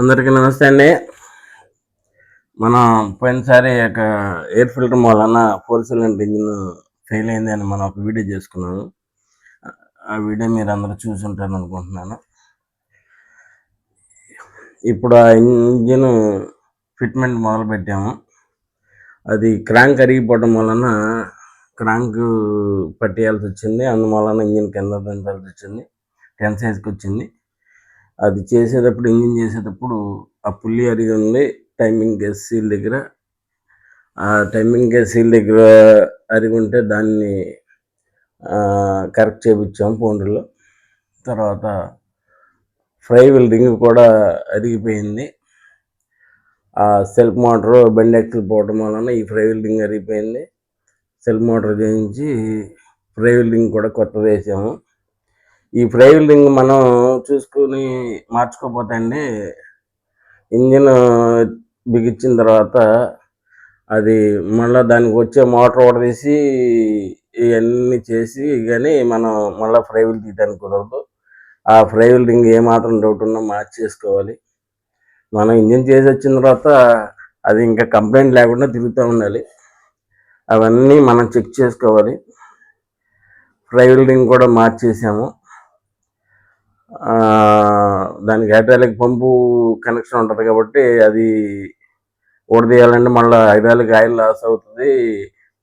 అందరికీ నమస్తే అండి. మనం పోయినసారి ఎయిర్ ఫిల్టర్ వలన 4 సిలిండర్ ఇంజిన్ ఫెయిల్ అయింది అని మనం ఒక వీడియో చేసుకున్నాము. ఆ వీడియో మీరు అందరూ చూసుంటారని అనుకుంటున్నాను. ఇప్పుడు ఆ ఇంజిన్ ఫిట్మెంట్ మొదలుపెట్టాము. అది క్రాంక్ అరిగిపోవడం వలన క్రాంక్ పట్టేయాల్సి వచ్చింది. అందువలన ఇంజిన్ కింద దించాల్సి వచ్చింది. 10 సైజ్కి వచ్చింది. అది చేసేటప్పుడు ఇంజిన్ చేసేటప్పుడు ఆ పుల్లి అరిగి ఉంది. టైమింగ్ గేజ్ సీల్ దగ్గర అరిగి ఉంటే దాన్ని కరెక్ట్ చేయించాం పౌండర్లో. తర్వాత ఫ్రై వీల్ రింగ్ కూడా అరిగిపోయింది. ఆ సెల్ఫ్ మోటార్ బండి ఎక్కిపోవడం వలన ఈ ఫ్రై వీల్ రింగ్ అరిగిపోయింది. సెల్ఫ్ మోటార్ చేయించి ఫ్రై వీల్ రింగ్ కూడా కొత్తది వేసాము. ఈ ఫ్రై వీల్ రింగ్ మనం చూసుకుని మార్చుకోకపోతే అండి, ఇంజిన్ బిగించిన తర్వాత అది మళ్ళీ దానికి వచ్చే మోటార్ ఒకటి తీసి ఇవన్నీ చేసి కానీ మనం మళ్ళీ ఫ్రై వీల్ తీయడానికి కుదరదు. ఆ ఫ్రై వీల్ రింగ్ ఏమాత్రం డౌట్ ఉన్నా మార్చేసుకోవాలి. మనం ఇంజిన్ చేసి వచ్చిన తర్వాత అది ఇంకా కంప్లైంట్ లేకుండా తిరుగుతూ ఉండాలి. అవన్నీ మనం చెక్ చేసుకోవాలి. ఫ్రై వీల్ రింగ్ కూడా మార్చేసాము. దానికి హైడ్రాలిక్ పంపు కనెక్షన్ ఉంటుంది కాబట్టి అది ఓడదీయాలంటే మళ్ళీ హైడ్రాలిక్ ఆయిల్ లాస్ అవుతుంది.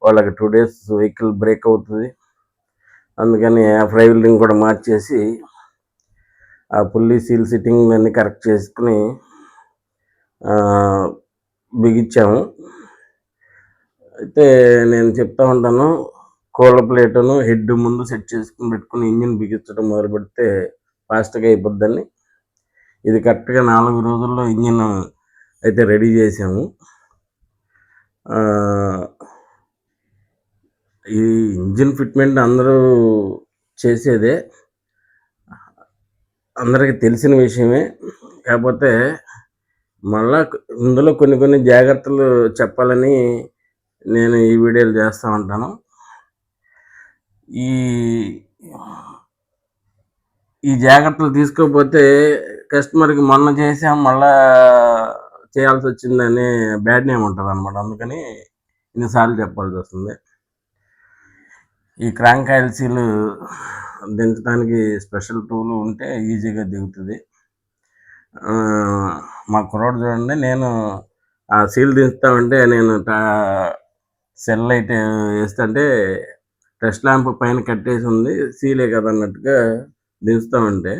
వాళ్ళకి 2 days వెహికల్ బ్రేక్ అవుతుంది. అందుకని ఆ ఫ్రై వీల్ రింగ్ కూడా మార్చేసి ఆ పుల్లి సీల్ సిట్టింగ్ అన్నీ కరెక్ట్ చేసుకుని బిగించాము. అయితే నేను చెప్తా ఉంటాను, కూలర్ ప్లేటును హెడ్ ముందు సెట్ చేసుకుని పెట్టుకుని ఇంజిన్ బిగించడం మొదలు పెడితే ఫాస్ట్గా అయిపోద్దని. ఇది కరెక్ట్గా 4 రోజుల్లో ఇంజిన్ అయితే రెడీ చేసాము. ఈ ఇంజిన్ ఫిట్మెంట్ అందరూ చేసేదే, అందరికీ తెలిసిన విషయమే. కాకపోతే మళ్ళా ఇందులో కొన్ని జాగ్రత్తలు చెప్పాలని నేను ఈ వీడియోలు చేస్తూ ఉంటాను. ఈ జాగ్రత్తలు తీసుకోకపోతే కస్టమర్కి మొన్న చేసాం మళ్ళా చేయాల్సి వచ్చిందనే బ్యాడ్ నేమ్ ఉంటుంది అనమాట. అందుకని ఇన్నిసార్లు చెప్పాల్సి వస్తుంది. ఈ క్రాంక్ ఆయిల్ సీలు దించడానికి స్పెషల్ టూల్ ఉంటే ఈజీగా దిగుతుంది. మా కుర్రోడు చూడండి, నేను ఆ సీల్ దించుతామంటే నేను సెల్ లైట్ వేస్తుంటే టెస్ట్ ల్యాంప్ పైన కట్టేసి ఉంది, సీలే కదా అన్నట్టుగా దించుతామంటే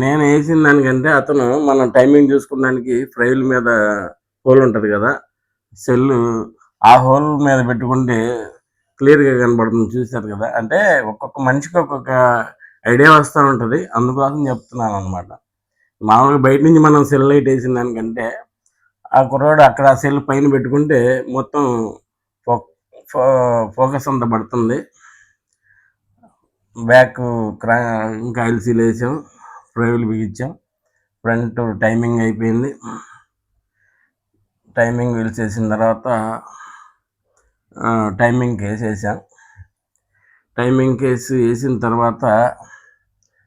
నేను వేసిన దానికంటే అతను మనం టైమింగ్ చూసుకోవడానికి ఫ్రైల్ మీద హోల్ ఉంటుంది కదా, సెల్ ఆ హోల్ మీద పెట్టుకుంటే క్లియర్గా కనబడుతుంది. చూశారు కదా. అంటే ఒక్కొక్క మనిషికి ఒక్కొక్క ఐడియా వస్తూ ఉంటుంది. అందుకోసం చెప్తున్నాను అనమాట. మామూలుగా బయట నుంచి మనం సెల్ లైట్ వేసిన దానికంటే ఆ కుర్రాడు అక్కడ సెల్ పైన పెట్టుకుంటే మొత్తం ఫోకస్ అంతా పడుతుంది. బ్యాక్ ఇంకా ఆయిల్ సీల్ వేసాం, ఫ్రై వీల్ బిగించాం, ఫ్రంట్ టైమింగ్ అయిపోయింది. టైమింగ్ వీల్స్ వేసిన తర్వాత టైమింగ్ కేసు వేసాం. టైమింగ్ కేసు వేసిన తర్వాత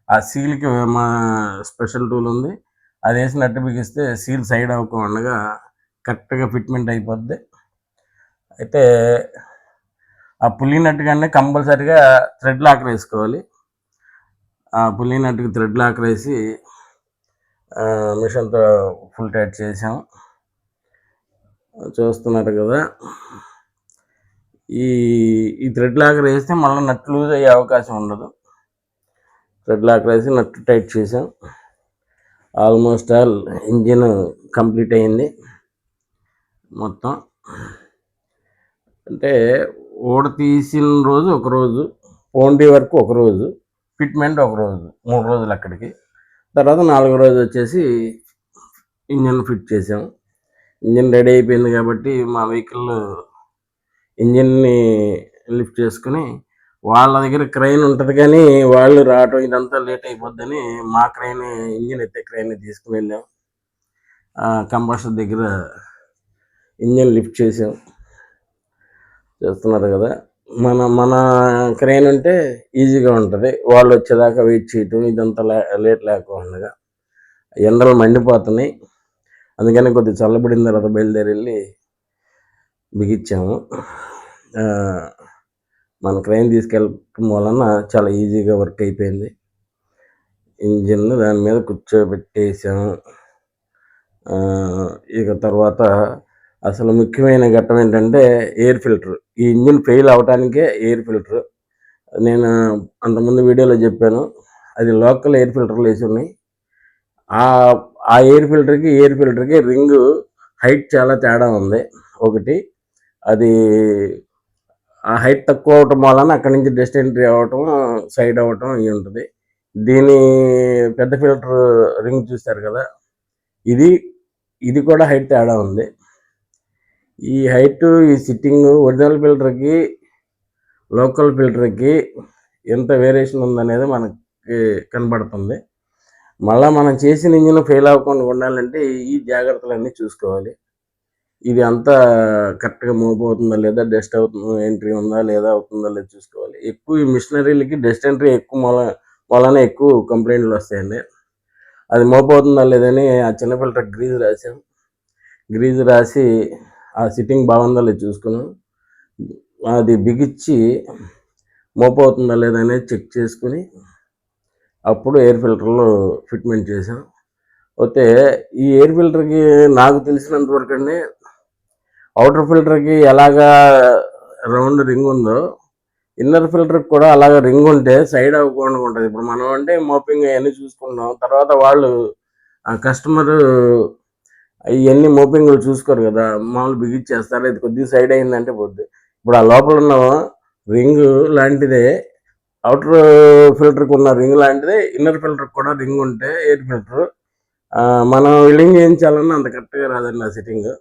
ఆ సీల్కి మా స్పెషల్ టూల్ ఉంది, అది వేసినట్టు బిగిస్తే సీల్ సైడ్ అవ్వకుండా కరెక్ట్గా ఫిట్మెంట్ అయిపోద్ది. అయితే ఆ పుల్లి నట్టుగానే కంపల్సరిగా థ్రెడ్ లాక్ వేసుకోవాలి. ఆ పుల్లి నట్టుకి థ్రెడ్ లాక్ వేసి మిషన్తో ఫుల్ టైట్ చేసాం. చూస్తున్నారు కదా. ఈ థ్రెడ్ లాక్ వేస్తే మళ్ళీ నట్ లూజ్ అయ్యే అవకాశం ఉండదు. థ్రెడ్ లాక్ వేసి నట్ టైట్ చేసాం. ఆల్మోస్ట్ ఆల్ ఇంజిన్ కంప్లీట్ అయింది మొత్తం. అంటే ఓడ తీసిన రోజు ఒకరోజు, పౌండీ వర్క్ ఒకరోజు, ఫిట్మెంట్ ఒకరోజు, 3 రోజులు అక్కడికి. తర్వాత 4వ రోజు వచ్చేసి ఇంజిన్ ఫిట్ చేసాం. ఇంజిన్ రెడీ అయిపోయింది కాబట్టి మా వెహికల్ ఇంజిన్ని లిఫ్ట్ చేసుకుని, వాళ్ళ దగ్గర క్రైన్ ఉంటుంది కానీ వాళ్ళు రావటం ఇదంతా లేట్ అయిపోద్దని మా క్రైన్, ఇంజిన్ ఎత్తే క్రైన్ తీసుకుని వెళ్ళాం. కంప్రెసర్ దగ్గర ఇంజిన్ లిఫ్ట్ చేసాం. చేస్తున్నారు కదా. మన క్రైన్ ఉంటే ఈజీగా ఉంటుంది. వాళ్ళు వచ్చేదాకా వెయిట్ చేయటం ఇదంతా లేట్ లేకుండా. ఎండలు మండిపోతున్నాయి. అందుకని కొద్దిగా చల్లబడిన తర్వాత బయలుదేరి వెళ్ళి బిగించాము. మన క్రైన్ తీసుకెళ్ళటం వలన చాలా ఈజీగా వర్క్ అయిపోయింది. ఇంజిన్ దాని మీద కూర్చోబెట్టేసాము. ఇక తర్వాత అసలు ముఖ్యమైన ఘట్టం ఏంటంటే ఎయిర్ ఫిల్టర్. ఈ ఇంజిన్ ఫెయిల్ అవటానికే ఎయిర్ ఫిల్టర్. నేను అంతకుముందు వీడియోలో చెప్పాను, అది లోకల్ ఎయిర్ ఫిల్టర్లు వేసి ఉన్నాయి. ఆ ఎయిర్ ఫిల్టర్కి రింగు హైట్ చాలా తేడా ఉంది. ఒకటి అది ఆ హైట్ తక్కువ అవటం వలన అక్కడి నుంచి డస్ట్ ఎంట్రీ అవ్వటం, సైడ్ అవ్వటం ఇవి ఉంటుంది. దీని పెద్ద ఫిల్టర్ రింగ్ చూస్తారు కదా, ఇది కూడా హైట్ తేడా ఉంది. ఈ హైట్, ఈ సిట్టింగ్ ఒరిజినల్ ఫిల్టర్కి లోకల్ ఫిల్టర్కి ఎంత వేరియేషన్ ఉందనేది మనకి కనబడుతుంది. మళ్ళీ మనం చేసిన ఇంజిన్ ఫెయిల్ అవ్వకుండా ఉండాలంటే ఈ జాగ్రత్తలన్నీ చూసుకోవాలి. ఇది అంతా కరెక్ట్గా మూవ్ అవుతుందా లేదా, డస్ట్ ఎంట్రీ ఉందా లేదా, అవుతుందా లేదా చూసుకోవాలి. ఎక్కువ ఈ మిషనరీలకి డస్ట్ ఎంట్రీ ఎక్కువ వలన ఎక్కువ కంప్లైంట్లు వస్తాయండి. అది మోప్ అవుతుందా లేదని ఆ చిన్న ఫిల్టర్ గ్రీజ్ రాసి ఆ సిట్టింగ్ బాగుందా లేదు చూసుకున్నాం. అది బిగించి మోప్ అవుతుందా లేదా అనేది చెక్ చేసుకుని అప్పుడు ఎయిర్ ఫిల్టర్లో ఫిట్మెంట్ చేసాం. అయితే ఈ ఎయిర్ ఫిల్టర్కి నాకు తెలిసినంత వరకు అండి, అవుటర్ ఫిల్టర్కి ఎలాగా రౌండ్ రింగ్ ఉందో ఇన్నర్ ఫిల్టర్కి కూడా అలాగ రింగ్ ఉంటే సైడ్ అవ్వకుండా ఉంటుంది. ఇప్పుడు మనం అంటే మోపింగ్ అవన్నీ చూసుకుంటాం, తర్వాత వాళ్ళు కస్టమర్ ఇవన్నీ మోపింగ్లు చూసుకోరు కదా, మామూలు బిగించేస్తారు. ఇది కొద్దిగా సైడ్ అయిందంటే పోద్ది. ఇప్పుడు ఆ లోపల ఉన్న రింగ్ లాంటిదే, అవుటర్ ఫిల్టర్కి ఉన్న రింగ్ లాంటిదే ఇన్నర్ ఫిల్టర్కి కూడా రింగ్ ఉంటే ఎయిర్ ఫిల్టర్ మనం వెల్డింగ్ చేయించాలన్నా అంత కరెక్ట్గా రాదండి ఆ సిట్టింగ్.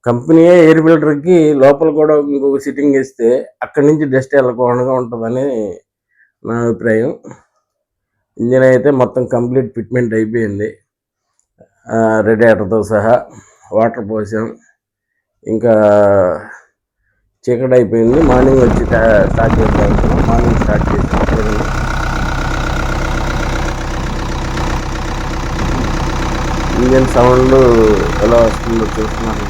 కంపెనీయే ఎయిర్ ఫిల్టర్కి లోపల కూడా ఇంకొక సిట్టింగ్ ఇస్తే అక్కడి నుంచి డస్ట్ వెళ్ళకుండా ఉంటుందని నా అభిప్రాయం. ఇంజిన్ అయితే మొత్తం కంప్లీట్ ఫిట్మెంట్ అయిపోయింది. రేడియేటర్తో సహా వాటర్ పోసాం. ఇంకా చీకటి అయిపోయింది. మార్నింగ్ వచ్చి స్టార్ట్ చేస్తాం. మార్నింగ్ స్టార్ట్ చేసాం. ఇంజిన్ సౌండ్ ఎలా వస్తుందో చూస్తున్నారు.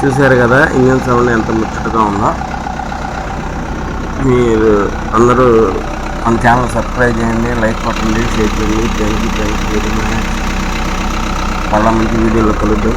చూశారు కదా ఇంజిన్ సౌండ్ ఎంత ముచ్చటగా ఉందో. మీరు అందరూ మన ఛానల్ సబ్స్క్రైబ్ చేయండి, లైక్ కొట్టండి, షేర్ చేయండి. Thank you very much. మళ్ళీ మంచి వీడియోలో కలుద్దాం.